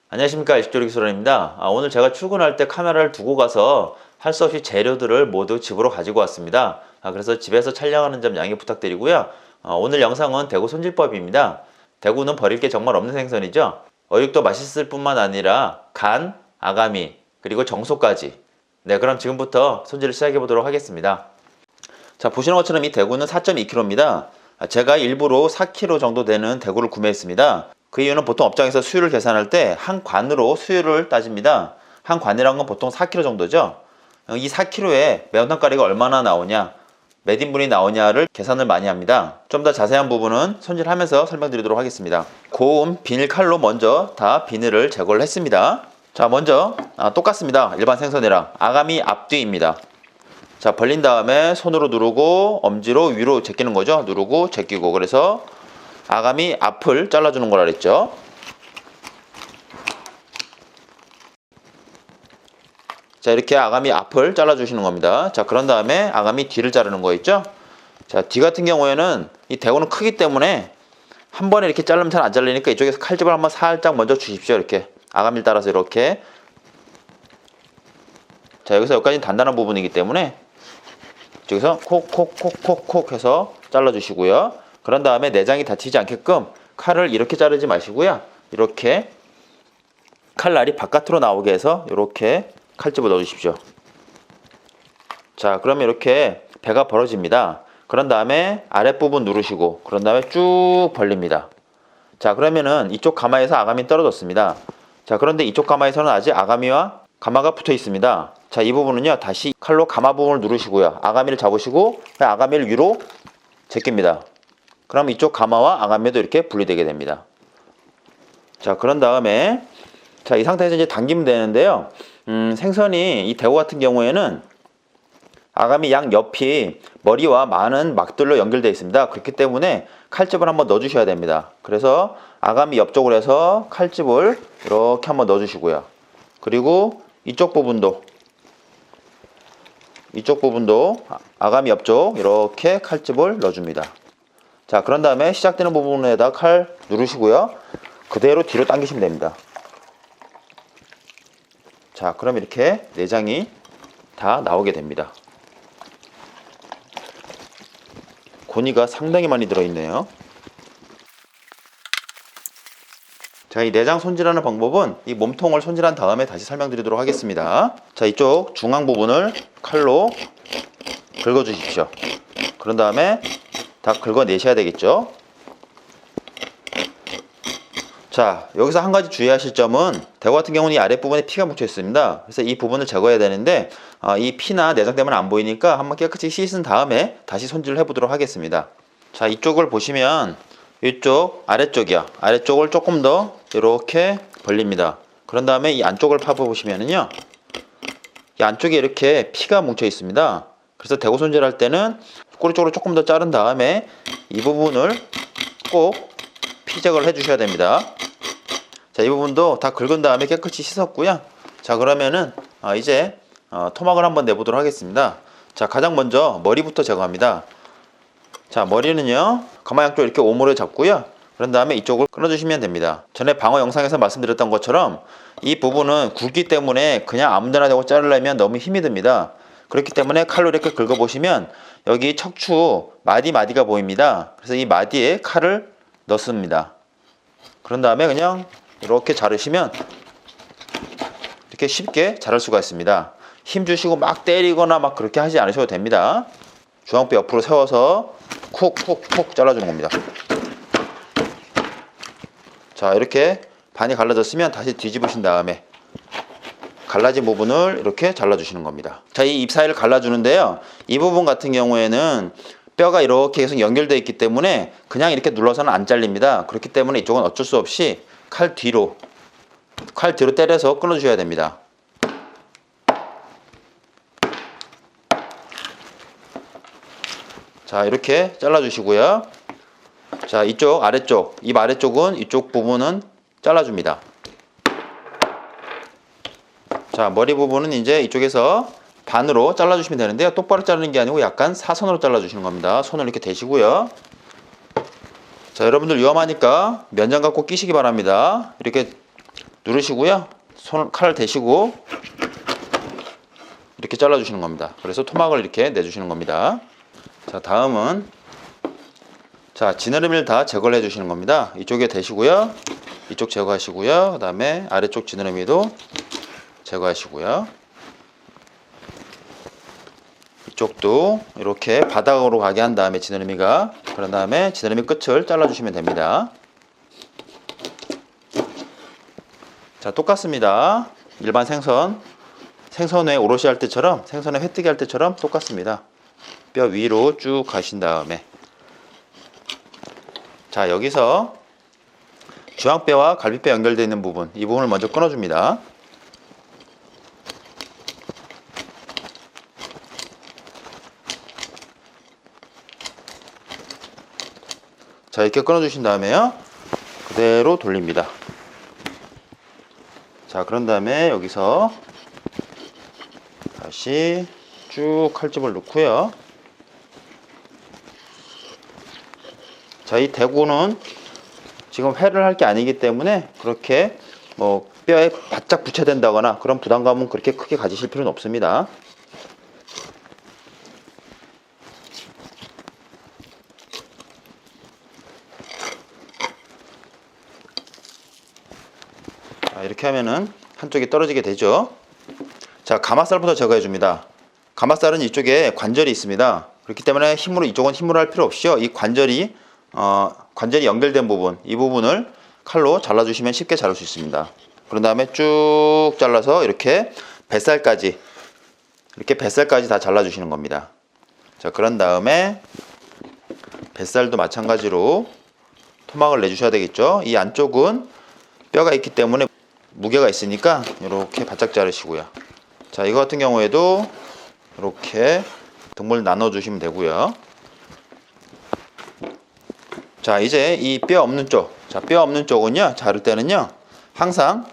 안녕하십니까, 일식조리기술원입니다. 오늘 제가 출근할 때 카메라를 두고 가서 할 수 없이 재료들을 모두 집으로 가지고 왔습니다. 그래서 집에서 촬영하는 점 양해 부탁드리고요. 오늘 영상은 대구 손질법입니다. 대구는 버릴 게 정말 없는 생선이죠. 어육도 맛있을 뿐만 아니라 간, 아가미, 그리고 정소까지. 네, 그럼 지금부터 손질을 시작해 보도록 하겠습니다. 자, 보시는 것처럼 이 대구는 4.2kg입니다. 제가 일부러 4kg 정도 되는 대구를 구매했습니다. 그 이유는 보통 업장에서 수율을 계산할 때 한 관으로 수율을 따집니다. 한 관이란 건 보통 4kg 정도죠. 이 4kg에 매운탕가리가 얼마나 나오냐, 몇 인분이 나오냐를 계산을 많이 합니다. 좀 더 자세한 부분은 손질하면서 설명드리도록 하겠습니다. 고운 비닐 칼로 먼저 다 비늘을 제거를 했습니다. 자, 먼저 똑같습니다. 일반 생선이랑 아가미 앞뒤입니다. 자, 벌린 다음에 손으로 누르고 엄지로 위로 제끼는 거죠. 누르고 제끼고. 그래서 아가미 앞을 잘라주는 거라 그랬죠. 자, 이렇게 아가미 앞을 잘라주시는 겁니다. 자, 그런 다음에 아가미 뒤를 자르는 거 있죠. 자, 뒤 같은 경우에는 이 대구는 크기 때문에 한 번에 이렇게 자르면 잘 안 잘리니까 이쪽에서 칼집을 한번 살짝 먼저 주십시오. 이렇게 아가미를 따라서 이렇게. 자, 여기서 여기까지는 단단한 부분이기 때문에 이쪽에서 콕콕콕콕콕 해서 잘라주시고요. 그런 다음에 내장이 다치지 않게끔 칼을 이렇게 자르지 마시고요. 이렇게 칼날이 바깥으로 나오게 해서 이렇게 칼집을 넣어주십시오. 자, 그러면 이렇게 배가 벌어집니다. 그런 다음에 아랫부분 누르시고 그런 다음에 쭉 벌립니다. 자, 그러면은 이쪽 가마에서 아가미 떨어졌습니다. 자, 그런데 이쪽 가마에서는 아직 아가미와 가마가 붙어 있습니다. 자, 이 부분은요, 다시 칼로 가마 부분을 누르시고요. 아가미를 잡으시고 아가미를 위로 제낍니다. 그럼 이쪽 가마와 아가미도 이렇게 분리되게 됩니다. 자, 그런 다음에 자, 이 상태에서 이제 당기면 되는데요. 생선이 이 대구 같은 경우에는 아가미 양 옆이 머리와 많은 막들로 연결되어 있습니다. 그렇기 때문에 칼집을 한번 넣어주셔야 됩니다. 그래서 아가미 옆쪽으로 해서 칼집을 이렇게 한번 넣어주시고요. 그리고 이쪽 부분도 아가미 옆쪽 이렇게 칼집을 넣어줍니다. 자, 그런 다음에 시작되는 부분에다 칼 누르시고요. 그대로 뒤로 당기시면 됩니다. 자, 그럼 이렇게 내장이 다 나오게 됩니다. 고니가 상당히 많이 들어있네요. 자, 이 내장 손질하는 방법은 이 몸통을 손질한 다음에 다시 설명드리도록 하겠습니다. 자, 이쪽 중앙 부분을 칼로 긁어주십시오. 그런 다음에 다 긁어내셔야 되겠죠. 자, 여기서 한 가지 주의하실 점은 대구 같은 경우는 이 아랫부분에 피가 묻혀 있습니다. 그래서 이 부분을 제거해야 되는데 이 피나 내장 때문에 안 보이니까 한번 깨끗이 씻은 다음에 다시 손질을 해보도록 하겠습니다. 자, 이쪽을 보시면 이쪽 아래쪽이요. 아래쪽을 조금 더 이렇게 벌립니다. 그런 다음에 이 안쪽을 파보시면은요, 이 안쪽에 이렇게 피가 뭉쳐 있습니다. 그래서 대구 손질할 때는 꼬리 쪽으로 조금 더 자른 다음에 이 부분을 꼭 피 제거를 해주셔야 됩니다. 자, 이 부분도 다 긁은 다음에 깨끗이 씻었고요. 자, 그러면은 이제 토막을 한번 내보도록 하겠습니다. 자, 가장 먼저 머리부터 제거합니다. 자, 머리는요, 가마 양쪽 이렇게 오므려 잡고요. 그런 다음에 이쪽을 끊어주시면 됩니다. 전에 방어 영상에서 말씀드렸던 것처럼 이 부분은 굵기 때문에 그냥 아무데나 대고 자르려면 너무 힘이 듭니다. 그렇기 때문에 칼로 이렇게 긁어보시면 여기 척추 마디가 보입니다. 그래서 이 마디에 칼을 넣습니다. 그런 다음에 그냥 이렇게 자르시면 이렇게 쉽게 자를 수가 있습니다. 힘 주시고 막 때리거나 막 그렇게 하지 않으셔도 됩니다. 중앙부 옆으로 세워서 쿡쿡쿡 잘라주는 겁니다. 자, 이렇게 반이 갈라졌으면 다시 뒤집으신 다음에 갈라진 부분을 이렇게 잘라주시는 겁니다. 자, 이 입 사이를 갈라주는데요, 이 부분 같은 경우에는 뼈가 이렇게 계속 연결되어 있기 때문에 그냥 이렇게 눌러서는 안 잘립니다. 그렇기 때문에 이쪽은 어쩔 수 없이 칼 뒤로 때려서 끊어주셔야 됩니다. 자, 이렇게 잘라주시고요. 자, 이쪽 아래쪽, 입 아래쪽은 이쪽 부분은 잘라줍니다. 자, 머리 부분은 이제 이쪽에서 반으로 잘라주시면 되는데요, 똑바로 자르는 게 아니고 약간 사선으로 잘라주시는 겁니다. 손을 이렇게 대시고요. 자, 여러분들 위험하니까 면장갑 꼭 끼시기 바랍니다. 이렇게 누르시고요. 칼을 대시고 이렇게 잘라주시는 겁니다. 그래서 토막을 이렇게 내주시는 겁니다. 자, 다음은 지느러미를 다 제거를 해주시는 겁니다. 이쪽에 대시고요. 이쪽 제거하시고요. 그 다음에 아래쪽 지느러미도 제거하시고요. 이쪽도 이렇게 바닥으로 가게 한 다음에 지느러미가, 그런 다음에 지느러미 끝을 잘라주시면 됩니다. 자, 똑같습니다. 일반 생선회 오롯이 할 때처럼, 생선회 회뜨기 할 때처럼 똑같습니다. 뼈 위로 쭉 가신 다음에, 자, 여기서 주황뼈와 갈비뼈 연결되어 있는 부분, 이 부분을 먼저 끊어줍니다. 자, 이렇게 끊어주신 다음에요, 그대로 돌립니다. 자, 그런 다음에 여기서 다시 쭉 칼집을 넣고요. 자, 이 대구는 지금 회를 할 게 아니기 때문에 그렇게 뭐 뼈에 바짝 붙여야 된다거나 그런 부담감은 그렇게 크게 가지실 필요는 없습니다. 자, 이렇게 하면은 한쪽이 떨어지게 되죠. 자, 가마살부터 제거해 줍니다. 가마살은 이쪽에 관절이 있습니다. 그렇기 때문에 이쪽은 힘으로 할 필요 없이요. 이 관절이 연결된 부분, 이 부분을 칼로 잘라주시면 쉽게 자를 수 있습니다. 그런 다음에 쭉 잘라서 이렇게 뱃살까지 다 잘라주시는 겁니다. 자, 그런 다음에 뱃살도 마찬가지로 토막을 내주셔야 되겠죠. 이 안쪽은 뼈가 있기 때문에 무게가 있으니까 이렇게 바짝 자르시고요. 자, 이거 같은 경우에도 이렇게 등물 나눠주시면 되고요. 자, 이제 이 뼈 없는 쪽, 뼈 없는 쪽은요, 자를 때는요, 항상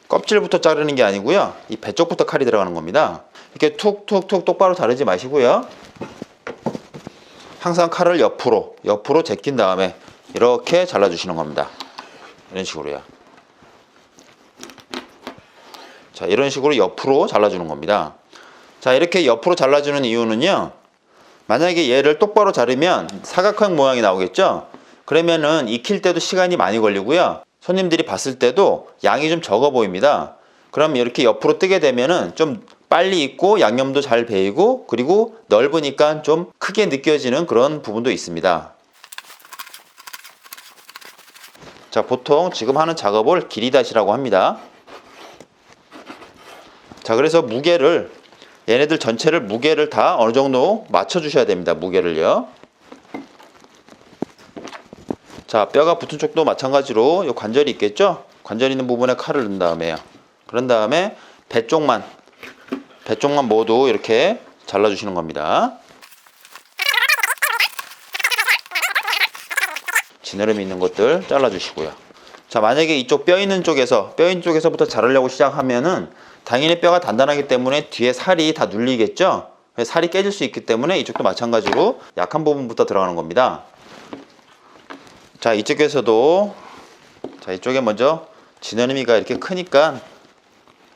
껍질부터 자르는 게 아니고요, 이 배 쪽부터 칼이 들어가는 겁니다. 이렇게 툭툭툭 똑바로 자르지 마시고요, 항상 칼을 옆으로 제낀 다음에 이렇게 잘라주시는 겁니다. 이런 식으로요. 자, 이런 식으로 옆으로 잘라주는 겁니다. 자, 이렇게 옆으로 잘라주는 이유는요, 만약에 얘를 똑바로 자르면 사각형 모양이 나오겠죠. 그러면은 익힐 때도 시간이 많이 걸리고요, 손님들이 봤을 때도 양이 좀 적어 보입니다. 그럼 이렇게 옆으로 뜨게 되면은 좀 빨리 익고 양념도 잘 배이고, 그리고 넓으니까 좀 크게 느껴지는 그런 부분도 있습니다. 자, 보통 지금 하는 작업을 길이다시라고 합니다. 자, 그래서 얘네들 전체를 무게를 다 어느 정도 맞춰 주셔야 됩니다. 무게를요. 자, 뼈가 붙은 쪽도 마찬가지로 요 관절이 있겠죠? 관절 있는 부분에 칼을 넣은 다음에요. 그런 다음에 배 쪽만 모두 이렇게 잘라주시는 겁니다. 지느러미 있는 것들 잘라주시고요. 자, 만약에 이쪽 뼈 있는 쪽에서부터 자르려고 시작하면은 당연히 뼈가 단단하기 때문에 뒤에 살이 다 눌리겠죠? 살이 깨질 수 있기 때문에 이쪽도 마찬가지로 약한 부분부터 들어가는 겁니다. 자, 이쪽에서도, 자, 이쪽에 먼저 지느러미가 이렇게 크니까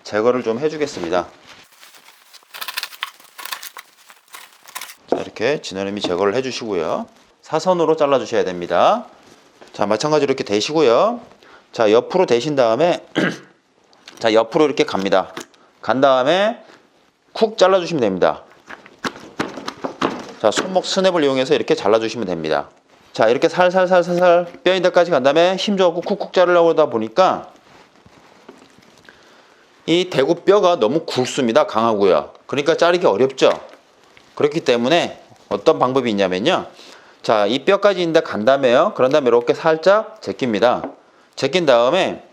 제거를 좀 해주겠습니다. 자, 이렇게 지느러미 제거를 해주시고요. 사선으로 잘라주셔야 됩니다. 자, 마찬가지로 이렇게 대시고요. 자, 옆으로 대신 다음에 자, 옆으로 이렇게 갑니다. 간 다음에 쿡 잘라주시면 됩니다. 자, 손목 스냅을 이용해서 이렇게 잘라주시면 됩니다. 자, 이렇게 살살 뼈 있는 데까지 간 다음에 힘 줘갖고 쿡쿡 자르려고 하다 보니까 이 대구 뼈가 너무 굵습니다. 강하고요. 그러니까 자르기 어렵죠. 그렇기 때문에 어떤 방법이 있냐면요, 자, 이 뼈까지 있는데 간 다음에요, 그런 다음에 이렇게 살짝 제낍니다. 제낀 다음에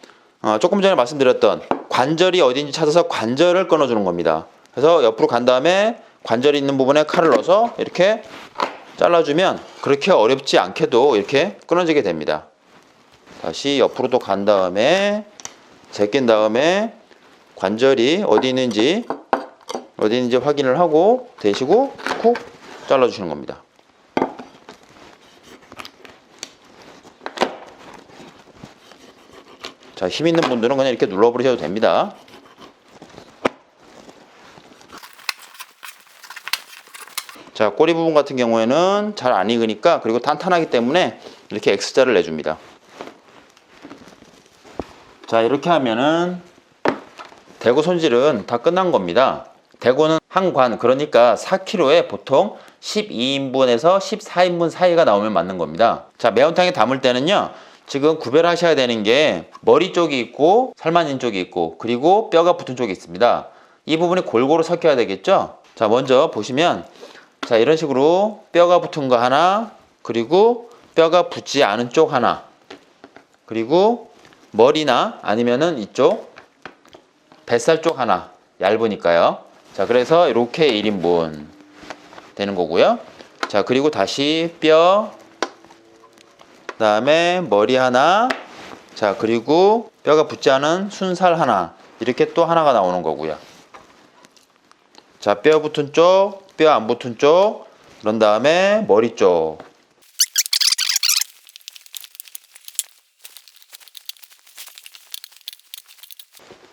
조금 전에 말씀드렸던 관절이 어딘지 찾아서 관절을 끊어주는 겁니다. 그래서 옆으로 간 다음에 관절이 있는 부분에 칼을 넣어서 이렇게 잘라주면 그렇게 어렵지 않게도 이렇게 끊어지게 됩니다. 다시 옆으로 또 간 다음에 제낀 다음에 관절이 어디 있는지 확인을 하고 대시고 콕 잘라주시는 겁니다. 자, 힘 있는 분들은 그냥 이렇게 눌러버리셔도 됩니다. 자, 꼬리 부분 같은 경우에는 잘 안 익으니까, 그리고 탄탄하기 때문에 이렇게 X자를 내줍니다. 자, 이렇게 하면은 대구 손질은 다 끝난 겁니다. 대구는 한 관, 그러니까 4kg에 보통 12인분에서 14인분 사이가 나오면 맞는 겁니다. 자, 매운탕에 담을 때는요, 지금 구별하셔야 되는 게 머리 쪽이 있고 살만인 쪽이 있고 그리고 뼈가 붙은 쪽이 있습니다. 이 부분이 골고루 섞여야 되겠죠. 자, 먼저 보시면 자, 이런 식으로 뼈가 붙은 거 하나, 그리고 뼈가 붙지 않은 쪽 하나, 그리고 머리나 아니면은 이쪽 뱃살 쪽 하나, 얇으니까요. 자, 그래서 이렇게 1인분 되는 거고요. 자, 그리고 다시 뼈, 그 다음에 머리 하나, 자, 그리고 뼈가 붙지 않은 순살 하나, 이렇게 또 하나가 나오는 거고요. 자, 뼈 붙은 쪽, 뼈 안 붙은 쪽, 그런 다음에 머리 쪽.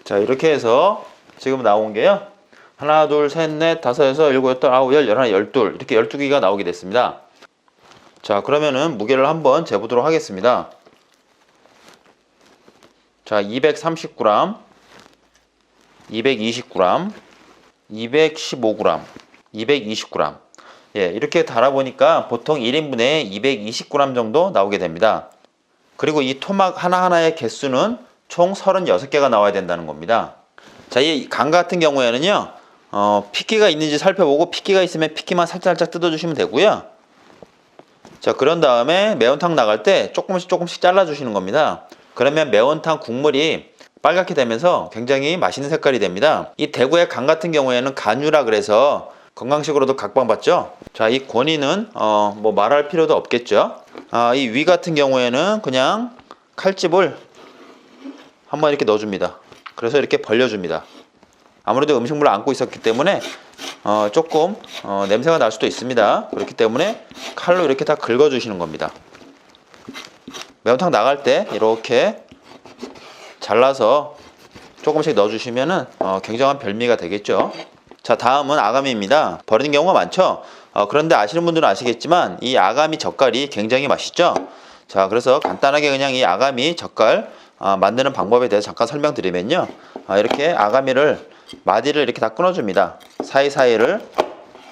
자, 이렇게 해서 지금 나온 게요, 하나, 둘, 셋, 넷, 다섯, 여섯, 일곱, 여덟, 아홉, 열, 열하나, 열둘, 이렇게 12개가 나오게 됐습니다. 자, 그러면은 무게를 한번 재보도록 하겠습니다. 자, 230g, 220g, 215g, 220g. 예, 이렇게 달아보니까 보통 1인분에 220g 정도 나오게 됩니다. 그리고 이 토막 하나하나의 개수는 총 36개가 나와야 된다는 겁니다. 자, 이 간 같은 경우에는요, 핏기가 있는지 살펴보고 핏기가 있으면 핏기만 살짝 뜯어주시면 되고요. 자, 그런 다음에 매운탕 나갈 때 조금씩 잘라주시는 겁니다. 그러면 매운탕 국물이 빨갛게 되면서 굉장히 맛있는 색깔이 됩니다. 이 대구의 간 같은 경우에는 간유라 그래서 건강식으로도 각광받죠. 자, 이 권위는 뭐 말할 필요도 없겠죠. 이 위 같은 경우에는 그냥 칼집을 한번 이렇게 넣어줍니다. 그래서 이렇게 벌려줍니다. 아무래도 음식물을 안고 있었기 때문에 조금 냄새가 날 수도 있습니다. 그렇기 때문에 칼로 이렇게 다 긁어주시는 겁니다. 매운탕 나갈 때 이렇게 잘라서 조금씩 넣어주시면은 굉장한 별미가 되겠죠. 자, 다음은 아가미입니다. 버리는 경우가 많죠. 그런데 아시는 분들은 아시겠지만 이 아가미 젓갈이 굉장히 맛있죠. 자, 그래서 간단하게 그냥 이 아가미 젓갈 만드는 방법에 대해서 잠깐 설명드리면요, 이렇게 아가미를 마디를 이렇게 다 끊어줍니다. 사이사이를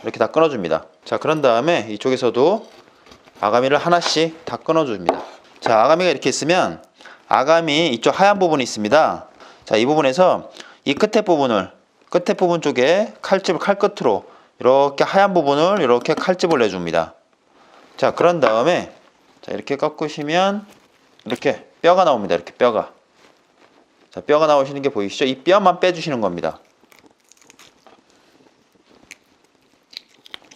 이렇게 다 끊어줍니다. 자, 그런 다음에 이쪽에서도 아가미를 하나씩 다 끊어줍니다. 자, 아가미가 이렇게 있으면 아가미 이쪽 하얀 부분이 있습니다. 자, 이 부분에서 이 끝에 부분 쪽에 칼집을 칼끝으로 이렇게 하얀 부분을 이렇게 칼집을 내줍니다. 자, 그런 다음에 자, 이렇게 꺾으시면 이렇게 뼈가 나옵니다. 이렇게 뼈가. 자, 뼈가 나오시는 게 보이시죠? 이 뼈만 빼주시는 겁니다.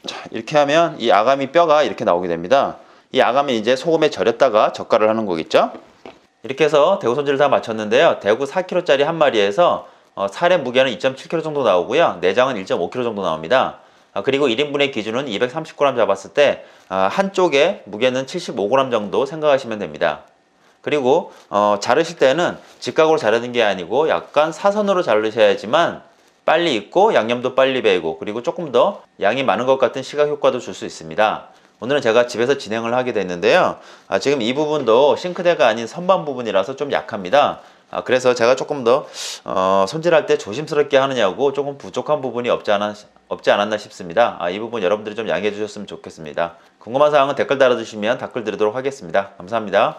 자, 이렇게 하면 이 아가미 뼈가 이렇게 나오게 됩니다. 이 아가미 이제 소금에 절였다가 젓갈을 하는 거겠죠? 이렇게 해서 대구 손질을 다 마쳤는데요. 대구 4kg짜리 한 마리에서 살의 무게는 2.7kg 정도 나오고요. 내장은 1.5kg 정도 나옵니다. 그리고 1인분의 기준은 230g 잡았을 때 한쪽의 무게는 75g 정도 생각하시면 됩니다. 그리고 자르실 때는 직각으로 자르는 게 아니고 약간 사선으로 자르셔야지만 빨리 익고 양념도 빨리 배이고 그리고 조금 더 양이 많은 것 같은 시각 효과도 줄 수 있습니다. 오늘은 제가 집에서 진행을 하게 됐는데요. 지금 이 부분도 싱크대가 아닌 선반 부분이라서 좀 약합니다. 그래서 제가 조금 더 손질할 때 조심스럽게 하느냐고 조금 부족한 부분이 없지 않았나 싶습니다. 이 부분 여러분들이 좀 양해해 주셨으면 좋겠습니다. 궁금한 사항은 댓글 달아주시면 답글 드리도록 하겠습니다. 감사합니다.